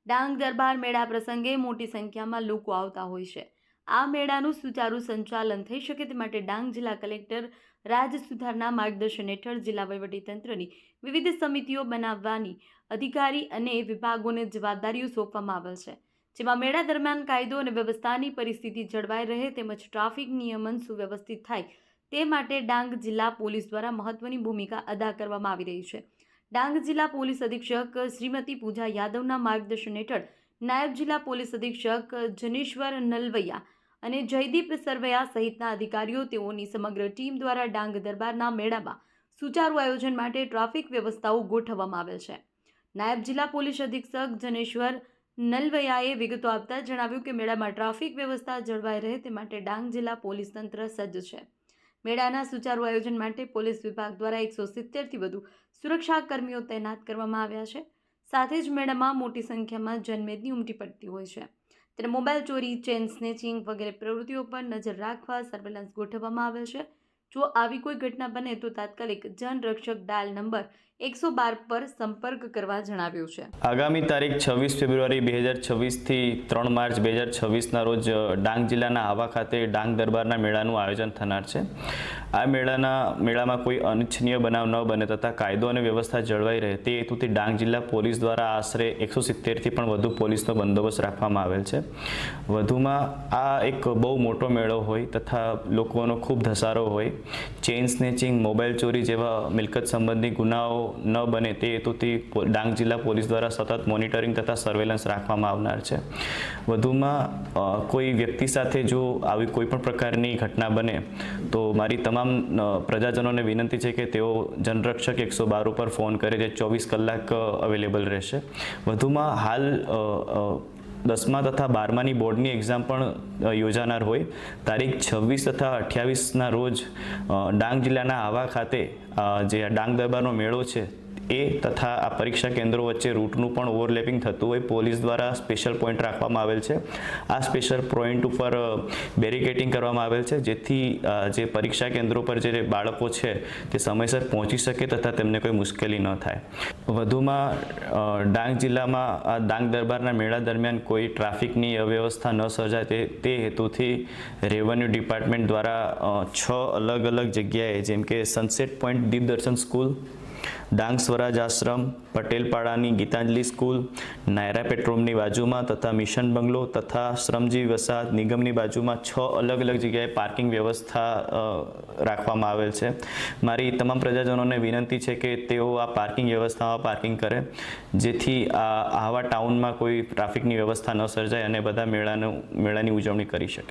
ડાંગ દરબાર મેળા પ્રસંગે મોટી સંખ્યામાં લોકો આવતા હોય છે। આ મેળાનું સુચારુ સંચાલન થઈ શકે તે માટે ડાંગ જિલ્લા કલેક્ટર રાજ સુથારના માર્ગદર્શન હેઠળ જિલ્લા વહીવટીતંત્રની વિવિધ સમિતિઓ બનાવવાની અધિકારી અને વિભાગોને જવાબદારીઓ સોંપવામાં આવેલ છે, જેમાં મેળા દરમિયાન કાયદો અને વ્યવસ્થાની પરિસ્થિતિ જળવાઈ રહે તેમજ ટ્રાફિક નિયમન સુવ્યવસ્થિત થાય તે માટે ડાંગ જિલ્લા પોલીસ દ્વારા મહત્વની ભૂમિકા અદા કરવામાં આવી રહી છે। ડાંગ જિલ્લા પોલીસ અધિક્ષક શ્રીમતી પૂજા યાદવના માર્ગદર્શન હેઠળ નાયબ જિલ્લા પોલીસ અધિક્ષક જનેશ્વર નલવૈયા અને જયદીપ સરવૈયા સહિતના અધિકારીઓ તેઓની સમગ્ર ટીમ દ્વારા ડાંગ દરબારના મેળામાં સુચારુ આયોજન માટે ટ્રાફિક વ્યવસ્થાઓ ગોઠવવામાં આવેલ છે। નાયબ જિલ્લા પોલીસ અધિક્ષક જનેશ્વર નલવૈયાએ વિગતો આપતા જણાવ્યું કે મેળામાં ટ્રાફિક વ્યવસ્થા જળવાઈ રહે તે માટે ડાંગ જિલ્લા પોલીસ તંત્ર સજ્જ છે। મેળાના સુચારુ આયોજન માટે પોલીસ વિભાગ દ્વારા 170થી વધુ સુરક્ષા કર્મીઓ તૈનાત કરવામાં આવ્યા છે। સાથે જ મેળામાં મોટી સંખ્યામાં જનમેદની ઉમટી પડતી હોય છે, ત્યારે મોબાઈલ ચોરી, ચેન સ્નેચિંગ વગેરે પ્રવૃત્તિઓ પર નજર રાખવા સર્વેલન્સ ગોઠવવામાં આવેલ છે। જો આવી કોઈ ઘટના બને તો તાત્કાલિક જનરક્ષક ડાયલ નંબર 112 પર સંપર્ક કરવા જણાવ્યું છે। આગામી તારીખ 26 ફેબ્રુઆરી 2026 થી 3 માર્ચ 2026ના રોજ ડાંગ જિલ્લાના આહવા ખાતે ડાંગ દરબારના મેળાનું આયોજન થનાર છે। આ મેળામાં કોઈ અનિચ્છનીય બનાવ ન બને તથા કાયદો અને વ્યવસ્થા જળવાઈ રહે તે હેતુથી ડાંગ જિલ્લા પોલીસ દ્વારા આશરે 170થી પણ વધુ પોલીસનો બંદોબસ્ત રાખવામાં આવેલ છે। વધુમાં આ એક બહુ મોટો મેળો હોય તથા લોકોનો ખૂબ ધસારો હોય, ચેઇન સ્નેચિંગ, મોબાઈલ ચોરી જેવા મિલકત સંબંધી ગુનાઓ ન બને તે હેતુથી ડાંગ જિલ્લા પોલીસ દ્વારા સતત મોનિટરિંગ તથા સર્વેલન્સ રાખવામાં આવનાર છે। વધુમાં કોઈ વ્યક્તિ સાથે જો આવી કોઈ પણ પ્રકારની ઘટના બને તો મારી તમામ પ્રજાજનોને વિનંતી છે કે તેઓ જનરક્ષક 112 ઉપર ફોન કરે, જે 24 કલાક અવેલેબલ રહેશે। વધુમાં હાલ 10મા તથા 12માની બોર્ડની એક્ઝામ પણ યોજાનાર હોય, તારીખ 26 તથા 28ના રોજ ડાંગ જિલ્લાના આહવા ખાતે જે ડાંગ દરબારનો મેળો છે એ તથા આ પરીક્ષા કેન્દ્રો વચ્ચે રૂટનું પણ ઓવરલેપિંગ થતું હોય, પોલીસ દ્વારા સ્પેશિયલ પોઈન્ટ રાખવામાં આવેલ છે। આ સ્પેશિયલ પોઈન્ટ ઉપર બેરિકેડિંગ કરવામાં આવેલ છે, જેથી જે પરીક્ષા કેન્દ્રો પર જે બાળકો છે તે સમયસર પહોંચી શકે તથા તેમને કોઈ મુશ્કેલી ન થાય। વધુમાં ડાંગ જિલ્લામાં આ ડાંગ દરબારના મેળા દરમિયાન કોઈ ટ્રાફિકની અવ્યવસ્થા ન સર્જાય તે હેતુથી રેવન્યુ ડિપાર્ટમેન્ટ દ્વારા 6 અલગ અલગ જગ્યાએ, જેમ કે સનસેટ પોઈન્ટ દીપ દર્શન સ્કૂલ, ડાંગ સ્વરાજ આશ્રમ, પટેલપાડાની ગીતાંજલિ સ્કૂલ, નાયરા પેટ્રોલની બાજુમાં તથા મિશન બંગલો તથા શ્રમજીવી વસાહત નિગમની બાજુમાં 6 અલગ અલગ જગ્યાએ પાર્કિંગ વ્યવસ્થા રાખવામાં આવેલ છે। મારી તમામ પ્રજાજનોને વિનંતી છે કે તેઓ આ પાર્કિંગ વ્યવસ્થામાં પાર્કિંગ કરે, જેથી આવા ટાઉનમાં કોઈ ટ્રાફિકની વ્યવસ્થા ન સર્જાય અને બધા મેળાની ઉજવણી કરી શકે।